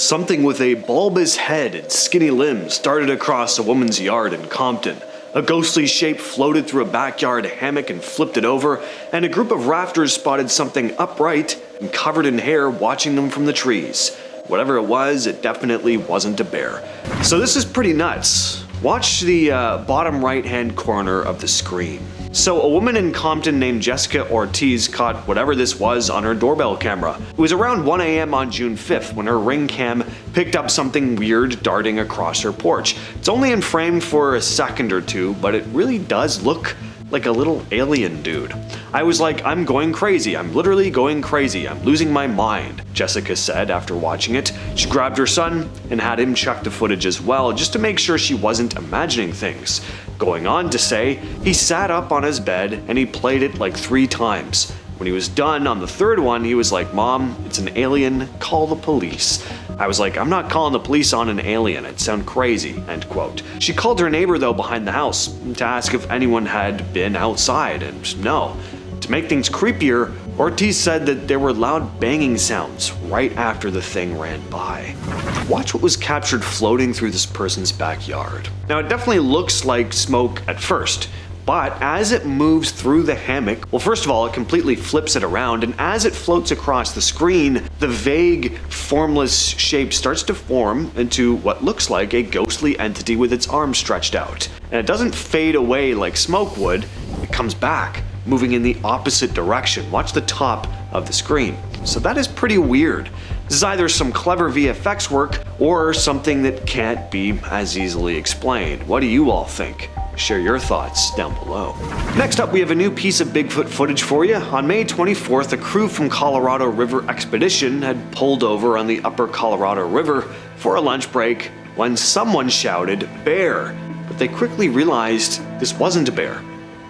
Something with a bulbous head and skinny limbs darted across a woman's yard in Compton. A ghostly shape floated through a backyard hammock and flipped it over, and a group of rafters spotted something upright and covered in hair watching them from the trees. Whatever it was, it definitely wasn't a bear. So this is pretty nuts. Watch the bottom right-hand corner of the screen. So a woman in Compton named Jessica Ortiz caught whatever this was on her doorbell camera. It was around 1 a.m. on June 5th when her Ring cam picked up something weird darting across her porch. It's only in frame for a second or two, but it really does look like a little alien dude. I was like, I'm going crazy. I'm literally going crazy. I'm losing my mind, Jessica said after watching it. She grabbed her son and had him check the footage as well, just to make sure she wasn't imagining things. Going on to say, he sat up on his bed and he played it like 3 times. When he was done on the 3rd one, he was like, "Mom, it's an alien, call the police." I was like, I'm not calling the police on an alien, it'd sound crazy, end quote. She called her neighbor though behind the house to ask if anyone had been outside, and no. To make things creepier, Ortiz said that there were loud banging sounds right after the thing ran by. Watch what was captured floating through this person's backyard. Now it definitely looks like smoke at first, but as it moves through the hammock, well, first of all, it completely flips it around, and as it floats across the screen, the vague, formless shape starts to form into what looks like a ghostly entity with its arms stretched out. And it doesn't fade away like smoke would, it comes back, moving in the opposite direction. Watch the top of the screen. So that is pretty weird. This is either some clever VFX work or something that can't be as easily explained. What do you all think? Share your thoughts down below. Next up, we have a new piece of Bigfoot footage for you. On May 24th, a crew from Colorado River Expedition had pulled over on the upper Colorado River for a lunch break when someone shouted, "Bear!" But they quickly realized this wasn't a bear.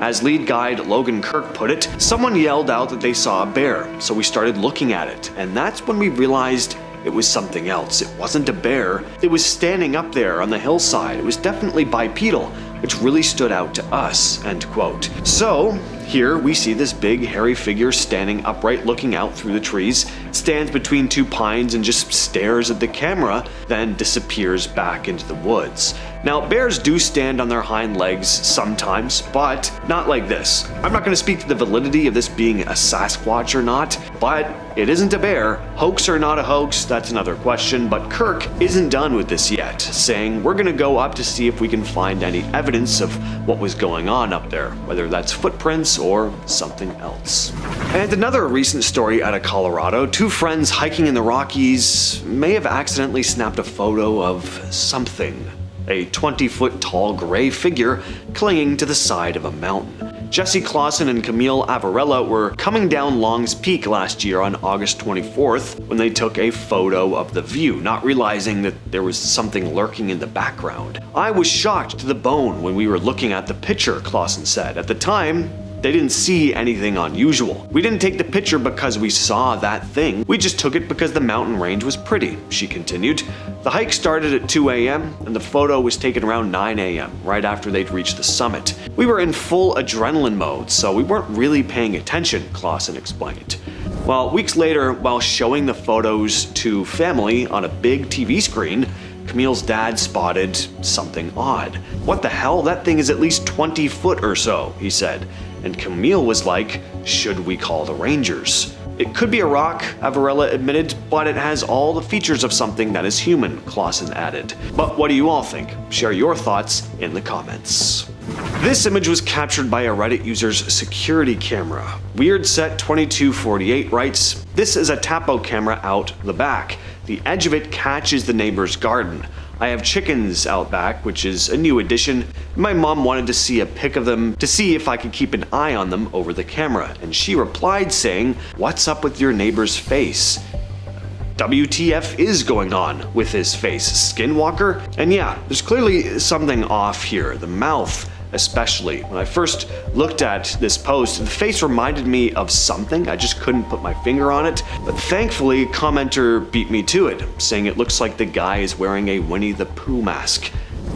As lead guide Logan Kirk put it, someone yelled out that they saw a bear, so we started looking at it, and that's when we realized it was something else. It wasn't a bear. It was standing up there on the hillside. It was definitely bipedal, which really stood out to us, end quote. So, here we see this big hairy figure standing upright looking out through the trees. It stands between 2 pines and just stares at the camera, then disappears back into the woods. Now, bears do stand on their hind legs sometimes, but not like this. I'm not going to speak to the validity of this being a Sasquatch or not, but it isn't a bear. Hoax or not a hoax, that's another question, but Kirk isn't done with this yet, saying we're going to go up to see if we can find any evidence of what was going on up there, whether that's footprints or something else. And another recent story out of Colorado, 2 friends hiking in the Rockies may have accidentally snapped a photo of something. A 20-foot tall gray figure clinging to the side of a mountain. Jesse Clausen and Camille Avarella were coming down Long's Peak last year on August 24th when they took a photo of the view, not realizing that there was something lurking in the background. "I was shocked to the bone when we were looking at the picture," Clausen said. "At the time, they didn't see anything unusual. We didn't take the picture because we saw that thing. We just took it because the mountain range was pretty," she continued. The hike started at 2 a.m. and the photo was taken around 9 a.m., right after they'd reached the summit. "We were in full adrenaline mode, so we weren't really paying attention," Clausen explained. Well, weeks later, while showing the photos to family on a big TV screen, Camille's dad spotted something odd. "What the hell? That thing is at least 20 foot or so," he said. And Camille was like, "Should we call the Rangers?" "It could be a rock," Avarella admitted, "but it has all the features of something that is human," Clausen added. But what do you all think? Share your thoughts in the comments. This image was captured by a Reddit user's security camera. WeirdSet2248 writes, "This is a Tapo camera out the back. The edge of it catches the neighbor's garden. I have chickens out back, which is a new addition. My mom wanted to see a pic of them to see if I could keep an eye on them over the camera, and she replied saying, 'What's up with your neighbor's face?' WTF is going on with his face, Skinwalker?" And yeah, there's clearly something off here. The mouth especially. When I first looked at this post, the face reminded me of something. I just couldn't put my finger on it. But thankfully, a commenter beat me to it, saying it looks like the guy is wearing a Winnie the Pooh mask.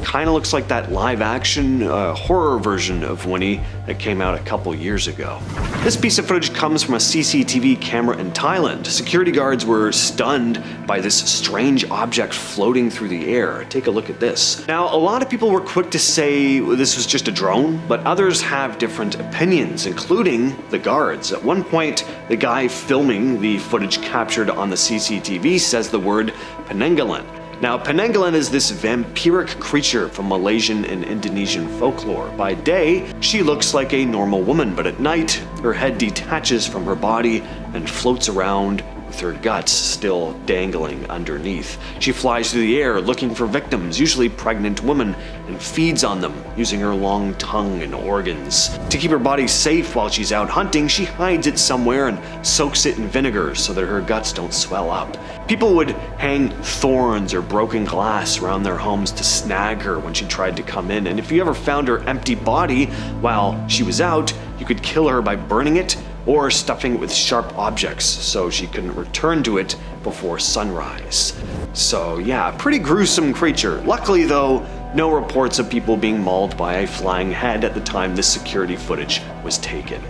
Kinda looks like that live-action horror version of Winnie that came out a couple years ago. This piece of footage comes from a CCTV camera in Thailand. Security guards were stunned by this strange object floating through the air. Take a look at this. Now, a lot of people were quick to say this was just a drone, but others have different opinions, including the guards. At one point, the guy filming the footage captured on the CCTV says the word Penanggalan. Now, Penanggalan is this vampiric creature from Malaysian and Indonesian folklore. By day, she looks like a normal woman, but at night, her head detaches from her body and floats around with her guts still dangling underneath. She flies through the air looking for victims, usually pregnant women, and feeds on them using her long tongue and organs. To keep her body safe while she's out hunting, she hides it somewhere and soaks it in vinegar so that her guts don't swell up. People would hang thorns or broken glass around their homes to snag her when she tried to come in, and if you ever found her empty body while she was out, you could kill her by burning it or stuffing it with sharp objects so she couldn't return to it before sunrise. So yeah, pretty gruesome creature. Luckily though, no reports of people being mauled by a flying head at the time this security footage was taken.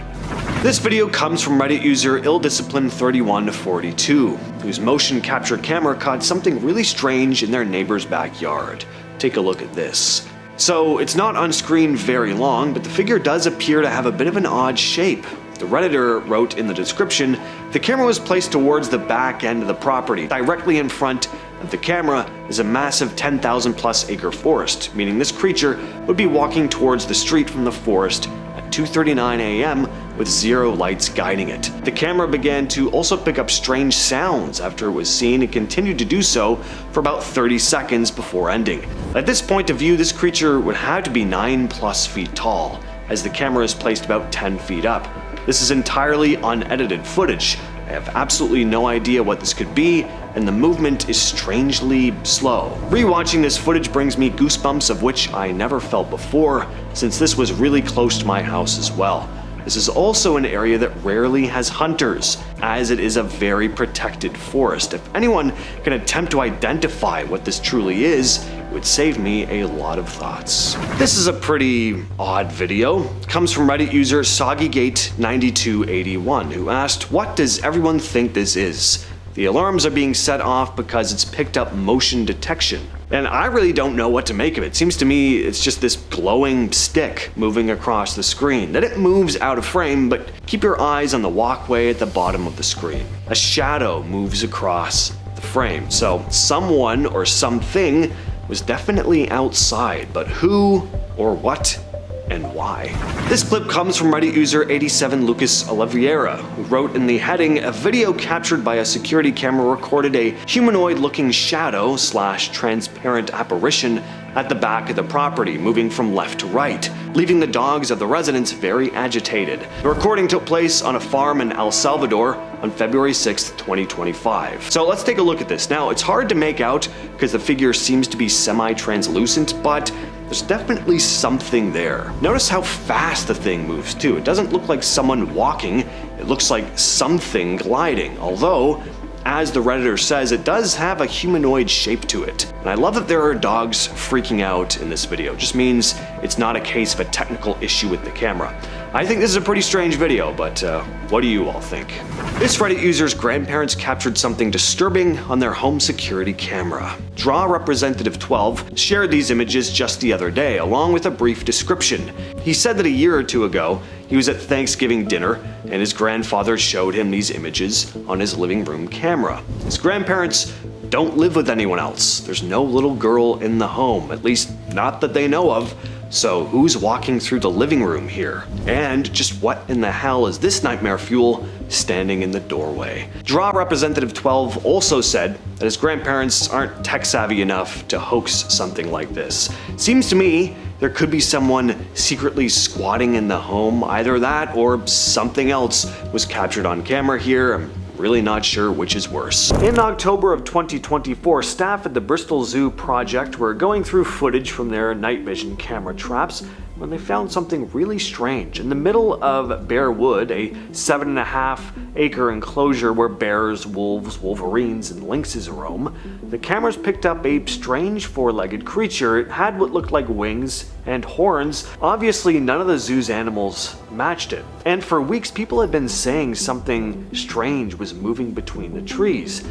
This video comes from Reddit user illdisciplined3142, whose motion capture camera caught something really strange in their neighbor's backyard. Take a look at this. So it's not on screen very long, but the figure does appear to have a bit of an odd shape. The Redditor wrote in the description, the camera was placed towards the back end of the property. Directly in front of the camera is a massive 10,000 plus acre forest, meaning this creature would be walking towards the street from the forest at 2:39 a.m. with zero lights guiding it. The camera began to also pick up strange sounds after it was seen and continued to do so for about 30 seconds before ending. At this point of view, this creature would have to be 9+ feet tall, as the camera is placed about 10 feet up. This is entirely unedited footage. I have absolutely no idea what this could be, and the movement is strangely slow. Rewatching this footage brings me goosebumps of which I never felt before, since this was really close to my house as well. This is also an area that rarely has hunters, as it is a very protected forest. If anyone can attempt to identify what this truly is, it would save me a lot of thoughts. This is a pretty odd video. It comes from Reddit user SoggyGate9281, who asked, what does everyone think this is? The alarms are being set off because it's picked up motion detection. And I really don't know what to make of it. Seems to me it's just this glowing stick moving across the screen. That it moves out of frame, but keep your eyes on the walkway at the bottom of the screen. A shadow moves across the frame, so someone or something was definitely outside, but who or what and why? This clip comes from Reddit user 87 Lucas Oliveira, who wrote in the heading, a video captured by a security camera recorded a humanoid-looking shadow / transparent apparition at the back of the property, moving from left to right, leaving the dogs of the residents very agitated. The recording took place on a farm in El Salvador on February 6, 2025. So let's take a look at this. Now, it's hard to make out because the figure seems to be semi-translucent, but there's definitely something there. Notice how fast the thing moves too. It doesn't look like someone walking, it looks like something gliding, although, as the Redditor says, it does have a humanoid shape to it. And I love that there are dogs freaking out in this video. It just means it's not a case of a technical issue with the camera. I think this is a pretty strange video, but what do you all think? This Reddit user's grandparents captured something disturbing on their home security camera. Draw Representative 12 shared these images just the other day, along with a brief description. He said that a year or two ago, he was at Thanksgiving dinner, and his grandfather showed him these images on his living room camera. His grandparents don't live with anyone else. There's no little girl in the home, at least not that they know of. So who's walking through the living room here? And just what in the hell is this nightmare fuel standing in the doorway? Draw Representative 12 also said that his grandparents aren't tech savvy enough to hoax something like this. Seems to me there could be someone secretly squatting in the home. Either that or something else was captured on camera here. I'm really not sure which is worse. In October of 2024, staff at the Bristol Zoo project were going through footage from their night vision camera traps when they found something really strange. In the middle of bare wood, a 7.5 acre enclosure where bears, wolves, wolverines, and lynxes roam, the cameras picked up a strange four-legged creature. It had what looked like wings and horns. Obviously, none of the zoo's animals matched it. And for weeks, people had been saying something strange was moving between the trees.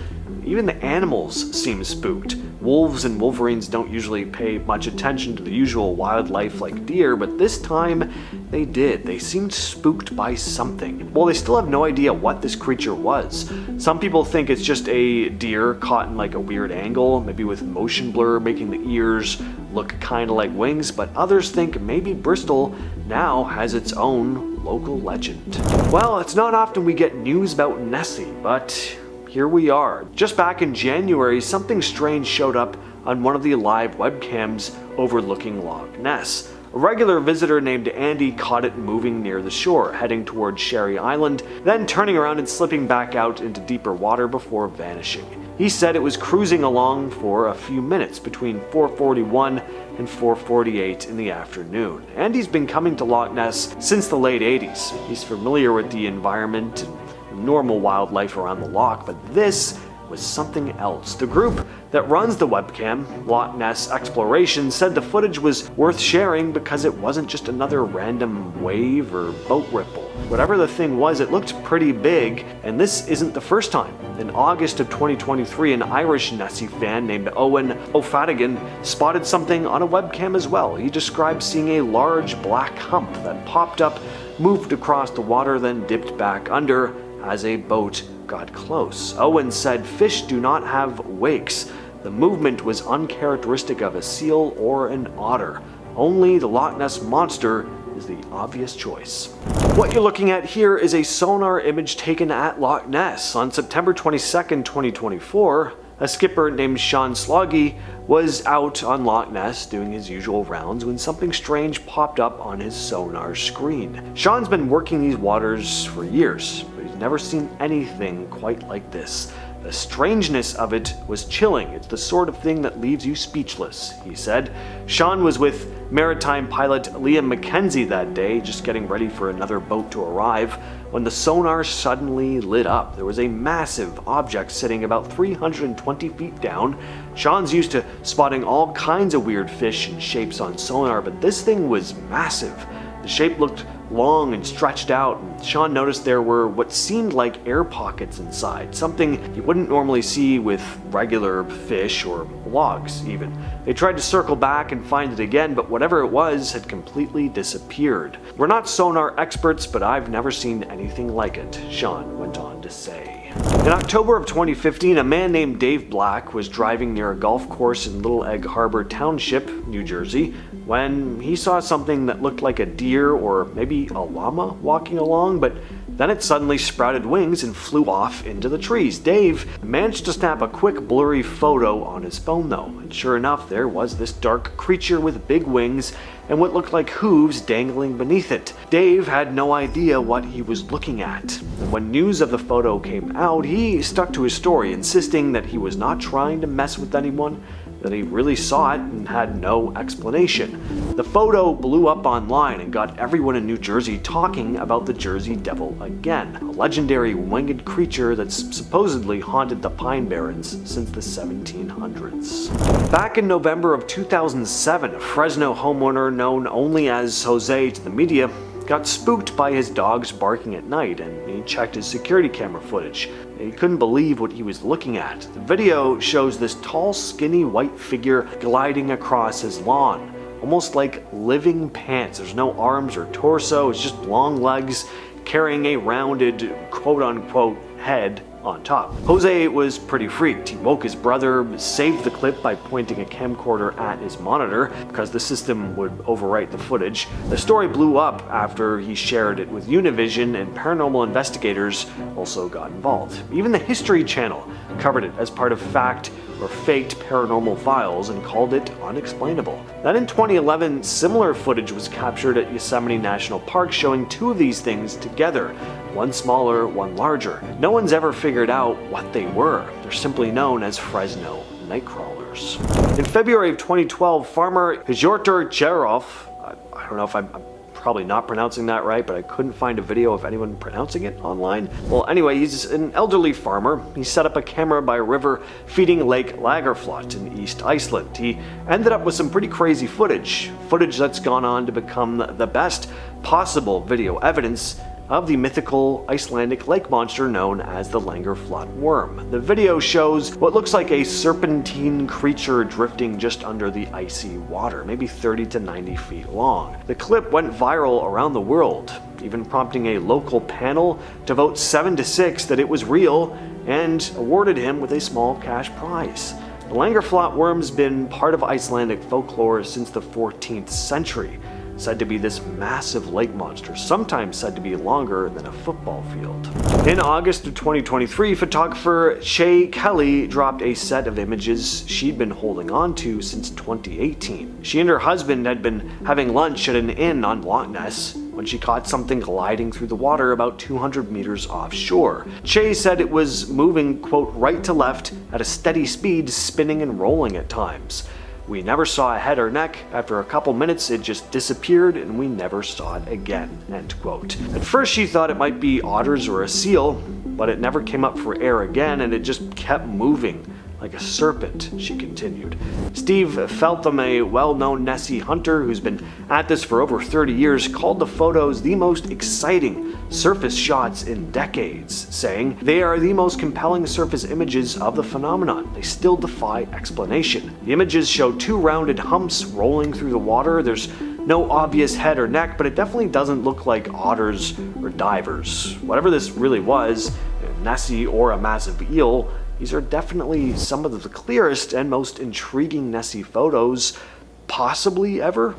Even the animals seemed spooked. Wolves and wolverines don't usually pay much attention to the usual wildlife like deer, but this time they did. They seemed spooked by something. Well, they still have no idea what this creature was. Some people think it's just a deer caught in like a weird angle, maybe with motion blur making the ears look kind of like wings, but others think maybe Bristol now has its own local legend. Well, it's not often we get news about Nessie, but here we are. Just back in January, something strange showed up on one of the live webcams overlooking Loch Ness. A regular visitor named Andy caught it moving near the shore, heading towards Sherry Island, then turning around and slipping back out into deeper water before vanishing. He said it was cruising along for a few minutes between 4:41 and 4:48 in the afternoon. Andy's been coming to Loch Ness since the late 80s. He's familiar with the environment and normal wildlife around the loch, but this was something else. The group that runs the webcam, Loch Ness Exploration, said the footage was worth sharing because it wasn't just another random wave or boat ripple. Whatever the thing was, it looked pretty big, and this isn't the first time. In August of 2023, an Irish Nessie fan named Owen O'Fadigan spotted something on a webcam as well. He described seeing a large black hump that popped up, moved across the water, then dipped back under as a boat got close. Owen said fish do not have wakes. The movement was uncharacteristic of a seal or an otter. Only the Loch Ness Monster is the obvious choice. What you're looking at here is a sonar image taken at Loch Ness. On September 22nd, 2024, a skipper named Sean Sloggy was out on Loch Ness doing his usual rounds when something strange popped up on his sonar screen. Sean's been working these waters for years, but he's never seen anything quite like this. The strangeness of it was chilling. It's the sort of thing that leaves you speechless, he said. Sean was with maritime pilot Liam Mackenzie that day, just getting ready for another boat to arrive, when the sonar suddenly lit up. There was a massive object sitting about 320 feet down. Sean's used to spotting all kinds of weird fish and shapes on sonar, but this thing was massive. The shape looked long and stretched out, and Sean noticed there were what seemed like air pockets inside, something you wouldn't normally see with regular fish or logs even. They tried to circle back and find it again, but whatever it was had completely disappeared. We're not sonar experts, but I've never seen anything like it, Sean went on to say. In October of 2015, a man named Dave Black was driving near a golf course in Little Egg Harbor Township, New Jersey, when he saw something that looked like a deer or maybe a llama walking along, but then it suddenly sprouted wings and flew off into the trees. Dave managed to snap a quick blurry photo on his phone though, and sure enough, there was this dark creature with big wings and what looked like hooves dangling beneath it. Dave had no idea what he was looking at. And when news of the photo came out, he stuck to his story, insisting that he was not trying to mess with anyone, that he really saw it and had no explanation. The photo blew up online and got everyone in New Jersey talking about the Jersey Devil again, a legendary winged creature that's supposedly haunted the Pine Barrens since the 1700s. Back in November of 2007, a Fresno homeowner known only as Jose to the media got spooked by his dogs barking at night, and he checked his security camera footage. He couldn't believe what he was looking at. The video shows this tall, skinny white figure gliding across his lawn, almost like living pants. There's no arms or torso, it's just long legs carrying a rounded quote-unquote head on top. Jose was pretty freaked. He woke his brother, saved the clip by pointing a camcorder at his monitor because the system would overwrite the footage. The story blew up after he shared it with Univision, and paranormal investigators also got involved. Even the History Channel covered it as part of fact or faked paranormal files and called it unexplainable. Then in 2011, similar footage was captured at Yosemite National Park showing two of these things together, one smaller, one larger. No one's ever figured out what they were. They're simply known as Fresno Nightcrawlers. In February of 2012, farmer Pyotr Cherov, I don't know if I'm probably not pronouncing that right, but I couldn't find a video of anyone pronouncing it online. Well, anyway, he's an elderly farmer. He set up a camera by a river feeding Lake Lagerflot in East Iceland. He ended up with some pretty crazy footage that's gone on to become the best possible video evidence of the mythical Icelandic lake monster known as the Langerflot worm. The video shows what looks like a serpentine creature drifting just under the icy water, maybe 30 to 90 feet long. The clip went viral around the world, even prompting a local panel to vote 7-6 that it was real and awarded him with a small cash prize. The Langerflot worm's been part of Icelandic folklore since the 14th century. Said to be this massive lake monster, sometimes said to be longer than a football field. In August of 2023, photographer Shay Kelly dropped a set of images she'd been holding on to since 2018. She and her husband had been having lunch at an inn on Loch Ness when she caught something gliding through the water about 200 meters offshore. Shay said it was moving, quote, right to left at a steady speed, spinning and rolling at times. We never saw a head or neck. After a couple minutes, it just disappeared and we never saw it again, end quote. At first she thought it might be otters or a seal, but it never came up for air again and it just kept moving like a serpent, she continued. Steve Feltham, a well-known Nessie hunter who's been at this for over 30 years, called the photos the most exciting surface shots in decades, saying they are the most compelling surface images of the phenomenon. They still defy explanation. The images show two rounded humps rolling through the water. There's no obvious head or neck, but it definitely doesn't look like otters or divers. Whatever this really was, a Nessie or a massive eel, these are definitely some of the clearest and most intriguing Nessie photos possibly ever.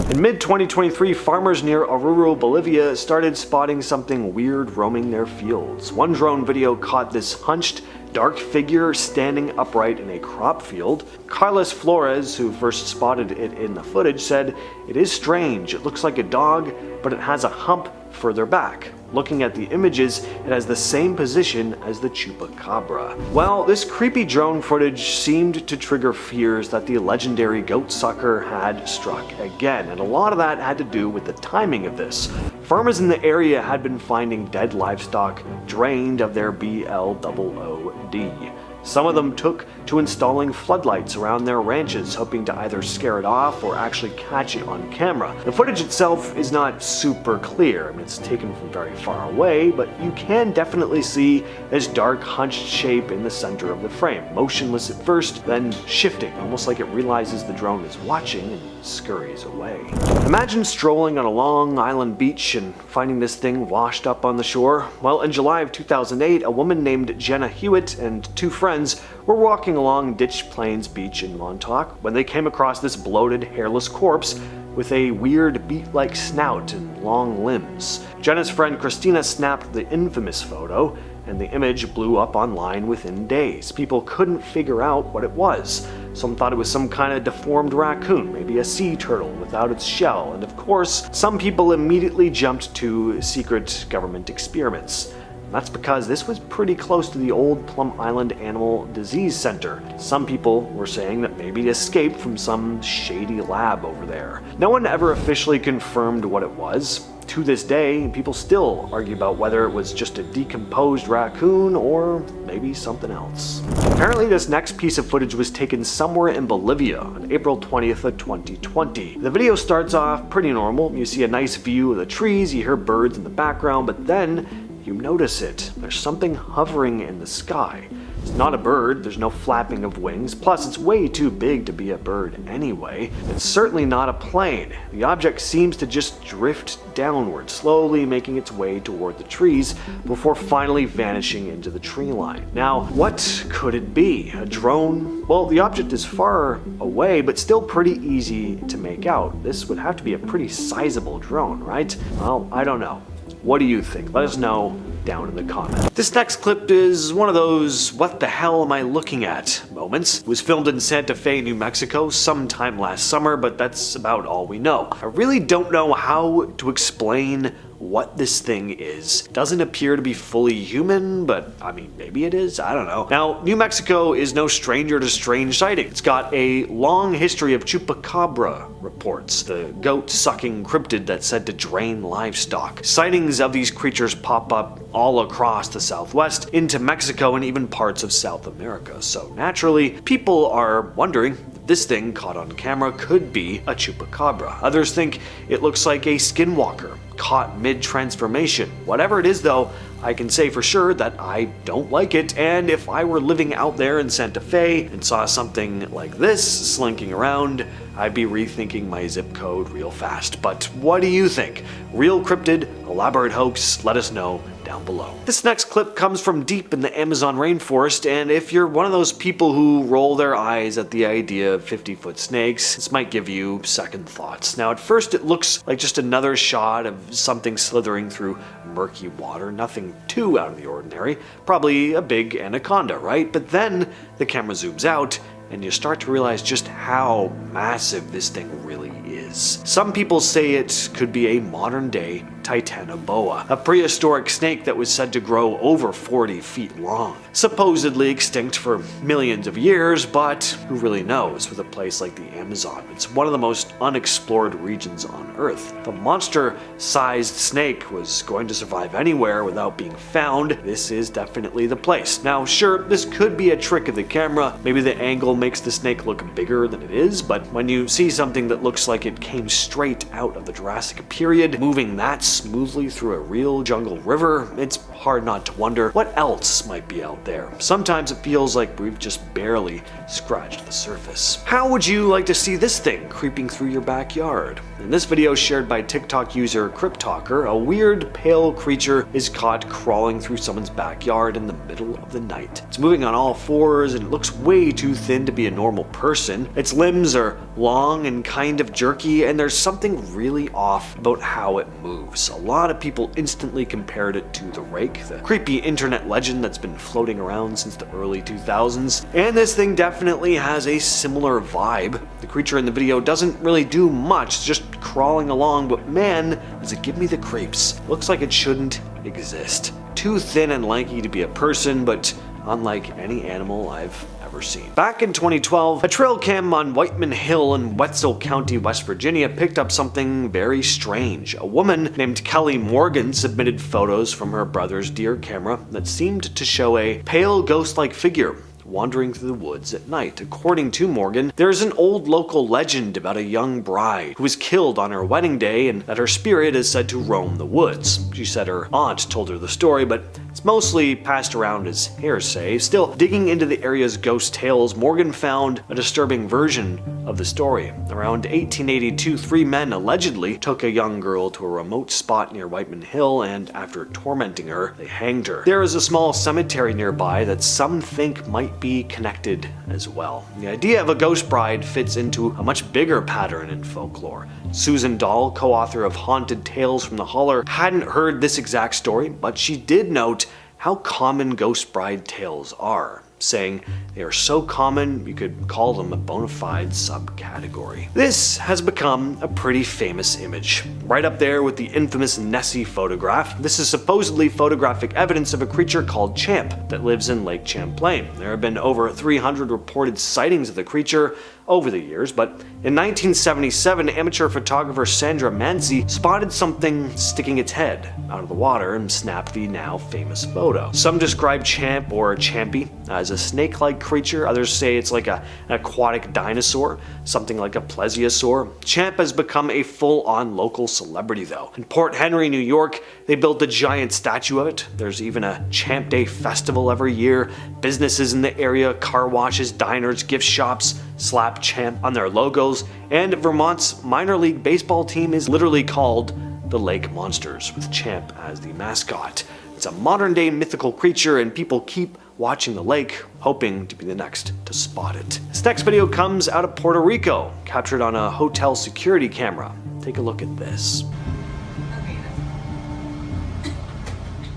In mid-2023, farmers near Oruro, Bolivia started spotting something weird roaming their fields. One drone video caught this hunched, dark figure standing upright in a crop field. Carlos Flores, who first spotted it in the footage, said, "It is strange. It looks like a dog, but it has a hump further back. Looking at the images, it has the same position as the Chupacabra." Well, this creepy drone footage seemed to trigger fears that the legendary goat sucker had struck again, and a lot of that had to do with the timing of this. Farmers in the area had been finding dead livestock drained of their BLOOD. Some of them took to installing floodlights around their ranches, hoping to either scare it off or actually catch it on camera. The footage itself is not super clear. I mean, it's taken from very far away, but you can definitely see this dark hunched shape in the center of the frame, motionless at first, then shifting, almost like it realizes the drone is watching and scurries away. Imagine strolling on a Long Island beach and finding this thing washed up on the shore. Well, in July of 2008, a woman named Jenna Hewitt and two friends were walking along Ditch Plains Beach in Montauk when they came across this bloated, hairless corpse with a weird beak-like snout and long limbs. Jenna's friend Christina snapped the infamous photo, and the image blew up online within days. People couldn't figure out what it was. Some thought it was some kind of deformed raccoon, maybe a sea turtle without its shell, and of course, some people immediately jumped to secret government experiments. That's because this was pretty close to the old Plum Island Animal Disease Center. Some people were saying that maybe it escaped from some shady lab over there. No one ever officially confirmed what it was. To this day, people still argue about whether it was just a decomposed raccoon or maybe something else. Apparently, this next piece of footage was taken somewhere in Bolivia on April 20th of 2020. The video starts off pretty normal. You see a nice view of the trees, you hear birds in the background, but then you notice it. There's something hovering in the sky. It's not a bird, there's no flapping of wings, plus it's way too big to be a bird anyway. It's certainly not a plane. The object seems to just drift downward, slowly making its way toward the trees before finally vanishing into the tree line. Now, what could it be? A drone? Well, the object is far away, but still pretty easy to make out. This would have to be a pretty sizable drone, right? Well, I don't know. What do you think? Let us know down in the comments. This next clip is one of those "what the hell am I looking at" moments. It was filmed in Santa Fe, New Mexico sometime last summer, but that's about all we know. I really don't know how to explain what this thing is. Doesn't appear to be fully human, but I mean, maybe it is, I don't know. Now, New Mexico is no stranger to strange sightings. It's got a long history of Chupacabra reports, the goat-sucking cryptid that's said to drain livestock. Sightings of these creatures pop up all across the Southwest, into Mexico, and even parts of South America. So naturally, people are wondering if this thing caught on camera could be a Chupacabra. Others think it looks like a skinwalker caught mid-transformation. Whatever it is though, I can say for sure that I don't like it, and if I were living out there in Santa Fe and saw something like this slinking around, I'd be rethinking my zip code real fast. But what do you think? Real cryptid, elaborate hoax? Let us know down below. This next clip comes from deep in the Amazon rainforest, and if you're one of those people who roll their eyes at the idea of 50-foot snakes, this might give you second thoughts. Now at first it looks like just another shot of something slithering through murky water, nothing too out of the ordinary, probably a big anaconda, right? But then the camera zooms out and you start to realize just how massive this thing really is. Some people say it could be a modern-day Titanoboa, a prehistoric snake that was said to grow over 40 feet long. Supposedly extinct for millions of years, but who really knows with a place like the Amazon? It's one of the most unexplored regions on Earth. If a monster-sized snake was going to survive anywhere without being found, this is definitely the place. Now sure, this could be a trick of the camera, maybe the angle makes the snake look bigger than it is, but when you see something that looks like it came straight out of the Jurassic period, moving that smoothly through a real jungle river, it's hard not to wonder what else might be out there. Sometimes it feels like we've just barely scratched the surface. How would you like to see this thing creeping through your backyard? In this video shared by TikTok user CryptTalker, a weird pale creature is caught crawling through someone's backyard in the middle of the night. It's moving on all fours and it looks way too thin to be a normal person. Its limbs are long and kind of jerky, and there's something really off about how it moves. A lot of people instantly compared it to the Rake, the creepy internet legend that's been floating around since the early 2000s, and this thing definitely has a similar vibe. The creature in the video doesn't really do much, just crawling along, but man, does it give me the creeps. Looks like it shouldn't exist. Too thin and lanky to be a person, but unlike any animal I've ever seen. Back in 2012, a trail cam on Whiteman Hill in Wetzel County, West Virginia picked up something very strange. A woman named Kelly Morgan submitted photos from her brother's deer camera that seemed to show a pale ghost-like figure wandering through the woods at night. According to Morgan, there's an old local legend about a young bride who was killed on her wedding day and that her spirit is said to roam the woods. She said her aunt told her the story, but it's mostly passed around as hearsay. Still, digging into the area's ghost tales, Morgan found a disturbing version of the story. Around 1882, 3 men allegedly took a young girl to a remote spot near Whiteman Hill, and after tormenting her, they hanged her. There is a small cemetery nearby that some think might be connected as well. The idea of a ghost bride fits into a much bigger pattern in folklore. Susan Dahl, co-author of Haunted Tales from the Holler, hadn't heard this exact story, but she did note how common ghost bride tales are, saying they are so common you could call them a bona fide subcategory. This has become a pretty famous image, right up there with the infamous Nessie photograph. This is supposedly photographic evidence of a creature called Champ that lives in Lake Champlain. There have been over 300 reported sightings of the creature over the years, but in 1977, amateur photographer Sandra Manzi spotted something sticking its head out of the water and snapped the now famous photo. Some describe Champ or Champy as a snake-like creature, others say it's like an aquatic dinosaur, something like a plesiosaur. Champ has become a full-on local celebrity though. In Port Henry, New York, they built a giant statue of it. There's even a Champ Day festival every year. Businesses in the area, car washes, diners, gift shops, slap Champ on their logos, and Vermont's minor league baseball team is literally called the Lake Monsters, with Champ as the mascot. It's a modern-day mythical creature, and people keep watching the lake, hoping to be the next to spot it. This next video comes out of Puerto Rico, captured on a hotel security camera. Take a look at this.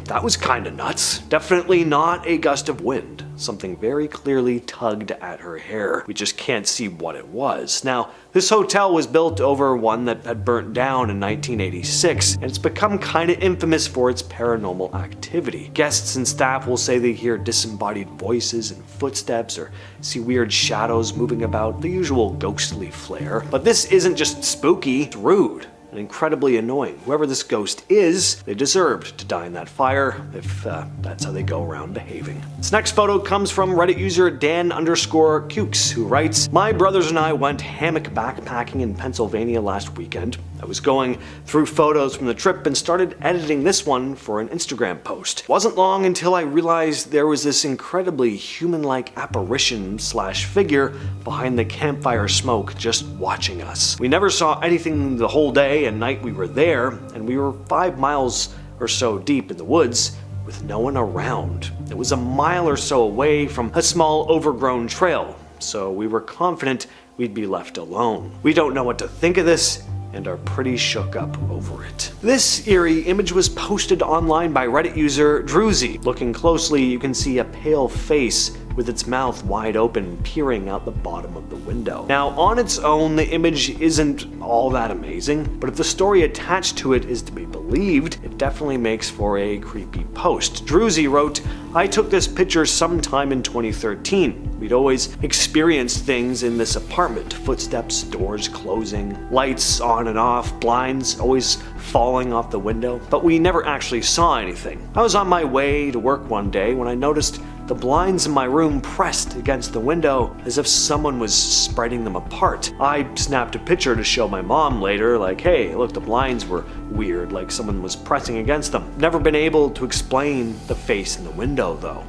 That was kinda nuts. Definitely not a gust of wind. Something very clearly tugged at her hair. We just can't see what it was. Now, this hotel was built over one that had burnt down in 1986, and it's become kinda infamous for its paranormal activity. Guests and staff will say they hear disembodied voices and footsteps or see weird shadows moving about, the usual ghostly flair. But this isn't just spooky, it's rude and incredibly annoying. Whoever this ghost is, they deserved to die in that fire if that's how they go around behaving. This next photo comes from Reddit user Dan_Cukes, who writes, "My brothers and I went hammock backpacking in Pennsylvania last weekend. I was going through photos from the trip and started editing this one for an Instagram post. Wasn't long until I realized there was this incredibly human-like apparition/figure behind the campfire smoke just watching us. We never saw anything the whole day and night we were there, and we were 5 miles or so deep in the woods with no one around. It was a mile or so away from a small overgrown trail, so we were confident we'd be left alone. We don't know what to think of this and are pretty shook up over it." This eerie image was posted online by Reddit user Druzy. Looking closely, you can see a pale face with its mouth wide open, peering out the bottom of the window. Now, on its own, the image isn't all that amazing, but if the story attached to it is to be believed, it definitely makes for a creepy post. Druzy wrote, "I took this picture sometime in 2013. We'd always experienced things in this apartment. Footsteps, doors closing, lights on and off, blinds always falling off the window, but we never actually saw anything. I was on my way to work one day when I noticed the blinds in my room pressed against the window as if someone was spreading them apart. I snapped a picture to show my mom later, like, hey, look, the blinds were weird, like someone was pressing against them. Never been able to explain the face in the window though.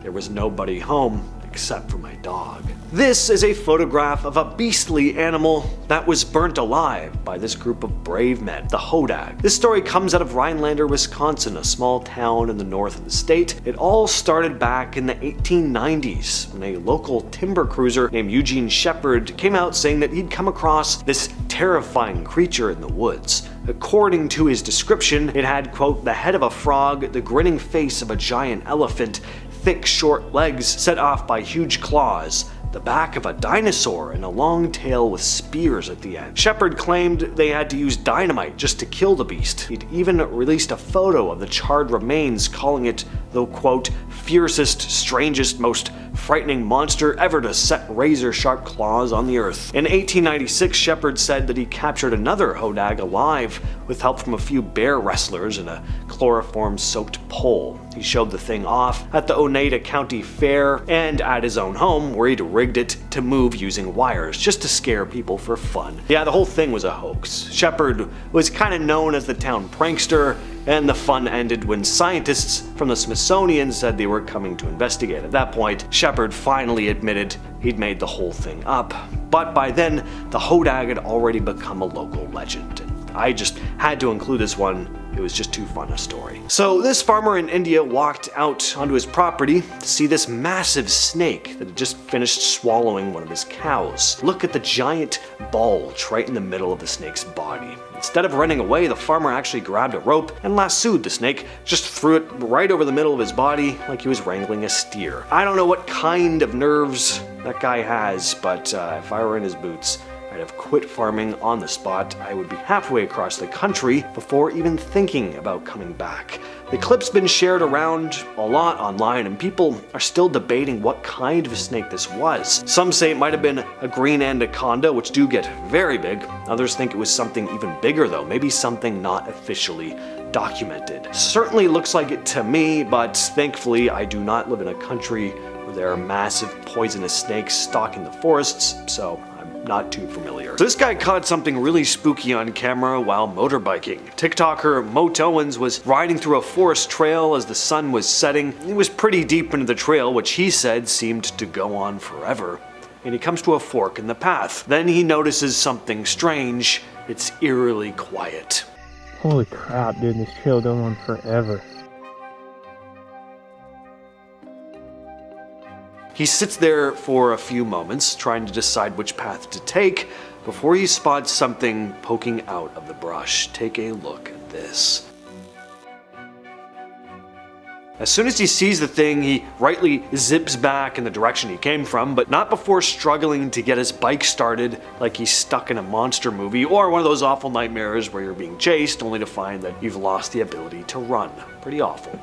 There was nobody home except for my dog." This is a photograph of a beastly animal that was burnt alive by this group of brave men, the Hodag. This story comes out of Rhinelander, Wisconsin, a small town in the north of the state. It all started back in the 1890s when a local timber cruiser named Eugene Shepard came out saying that he'd come across this terrifying creature in the woods. According to his description, it had, quote, the head of a frog, the grinning face of a giant elephant, thick short legs set off by huge claws, the back of a dinosaur, and a long tail with spears at the end. Shepard claimed they had to use dynamite just to kill the beast. He'd even released a photo of the charred remains, calling it the, quote, fiercest, strangest, most frightening monster ever to set razor-sharp claws on the earth. In 1896, Shepard said that he captured another Hodag alive with help from a few bear wrestlers and a chloroform-soaked pole. He showed the thing off at the Oneida County Fair and at his own home, where he'd rigged it to move using wires, just to scare people for fun. Yeah, the whole thing was a hoax. Shepard was kind of known as the town prankster, and the fun ended when scientists from the Smithsonian said they were coming to investigate. At that point, Shepard finally admitted he'd made the whole thing up. But by then, the Hodag had already become a local legend. I just had to include this one. It was just too fun a story. So this farmer in India walked out onto his property to see this massive snake that had just finished swallowing one of his cows. Look at the giant bulge right in the middle of the snake's body. Instead of running away, the farmer actually grabbed a rope and lassoed the snake, just threw it right over the middle of his body like he was wrangling a steer. I don't know what kind of nerves that guy has, but if I were in his boots, I'd have quit farming on the spot. I would be halfway across the country before even thinking about coming back. The clip's been shared around a lot online, and people are still debating what kind of snake this was. Some say it might have been a green anaconda, which do get very big. Others think it was something even bigger though, maybe something not officially documented. Certainly looks like it to me, but thankfully I do not live in a country where there are massive poisonous snakes stalking the forests, so not too familiar. So this guy caught something really spooky on camera while motorbiking. TikToker Moat Owens was riding through a forest trail as the sun was setting. He was pretty deep into the trail, which he said seemed to go on forever. And he comes to a fork in the path. Then he notices something strange. It's eerily quiet. Holy crap, dude, this trail going on forever. He sits there for a few moments, trying to decide which path to take, before he spots something poking out of the brush. Take a look at this. As soon as he sees the thing, he rightly zips back in the direction he came from, but not before struggling to get his bike started like he's stuck in a monster movie or one of those awful nightmares where you're being chased only to find that you've lost the ability to run. Pretty awful.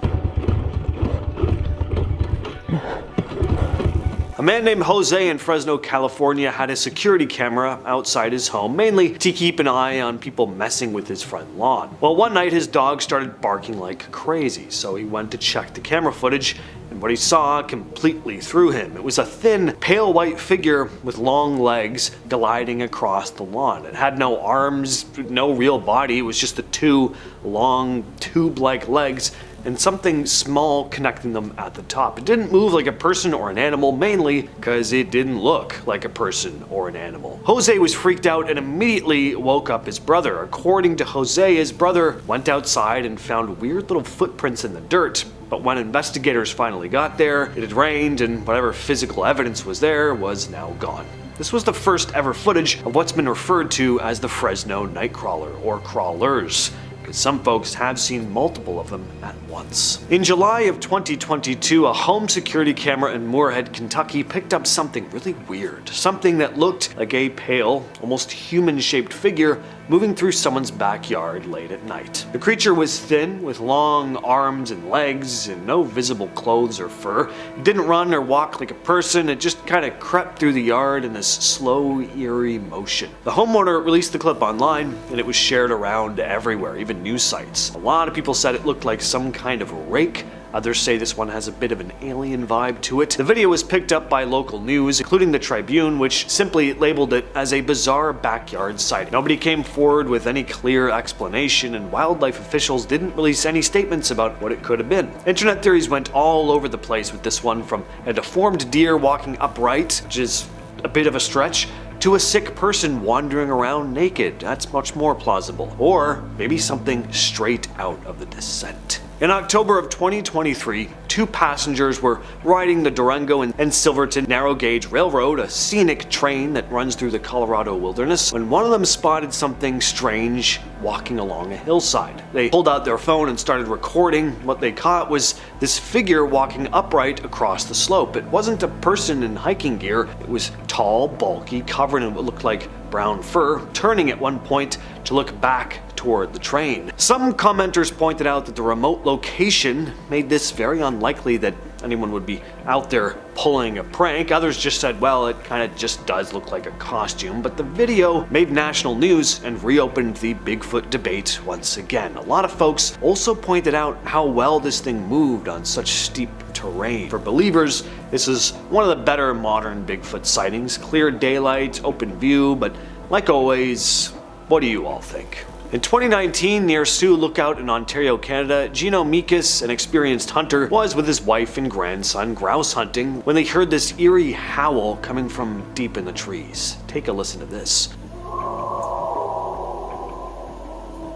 A man named Jose in Fresno, California had a security camera outside his home, mainly to keep an eye on people messing with his front lawn. Well, one night his dog started barking like crazy, so he went to check the camera footage, and what he saw completely threw him. It was a thin, pale white figure with long legs gliding across the lawn. It had no arms, no real body, it was just the two long, tube-like legs and something small connecting them at the top. It didn't move like a person or an animal, mainly because it didn't look like a person or an animal. Jose was freaked out and immediately woke up his brother. According to Jose, his brother went outside and found weird little footprints in the dirt. But when investigators finally got there, it had rained and whatever physical evidence was there was now gone. This was the first ever footage of what's been referred to as the Fresno Nightcrawler, or crawlers, because some folks have seen multiple of them at once. In July of 2022, a home security camera in Moorhead, Kentucky picked up something really weird. Something that looked like a pale, almost human-shaped figure moving through someone's backyard late at night. The creature was thin, with long arms and legs, and no visible clothes or fur. It didn't run or walk like a person, it just kind of crept through the yard in this slow, eerie motion. The homeowner released the clip online, and it was shared around everywhere, even news sites. A lot of people said it looked like some kind of rake. Others say this one has a bit of an alien vibe to it. The video was picked up by local news, including the Tribune, which simply labeled it as a bizarre backyard sighting. Nobody came forward with any clear explanation, and wildlife officials didn't release any statements about what it could have been. Internet theories went all over the place with this one, from a deformed deer walking upright, which is a bit of a stretch, to a sick person wandering around naked. That's much more plausible. Or maybe something straight out of The Descent. In October of 2023, two passengers were riding the Durango and Silverton Narrow Gauge Railroad, a scenic train that runs through the Colorado wilderness, when one of them spotted something strange walking along a hillside. They pulled out their phone and started recording. What they caught was this figure walking upright across the slope. It wasn't a person in hiking gear. It was tall, bulky, covered in what looked like brown fur, turning at one point to look back toward the train. Some commenters pointed out that the remote location made this very unlikely that anyone would be out there pulling a prank. Others just said, well, it kind of just does look like a costume. But the video made national news and reopened the Bigfoot debate once again. A lot of folks also pointed out how well this thing moved on such steep terrain. For believers, this is one of the better modern Bigfoot sightings. Clear daylight, open view, but like always, what do you all think? In 2019, near Sioux Lookout in Ontario, Canada, Gino Mikas, an experienced hunter, was with his wife and grandson grouse hunting when they heard this eerie howl coming from deep in the trees. Take a listen to this.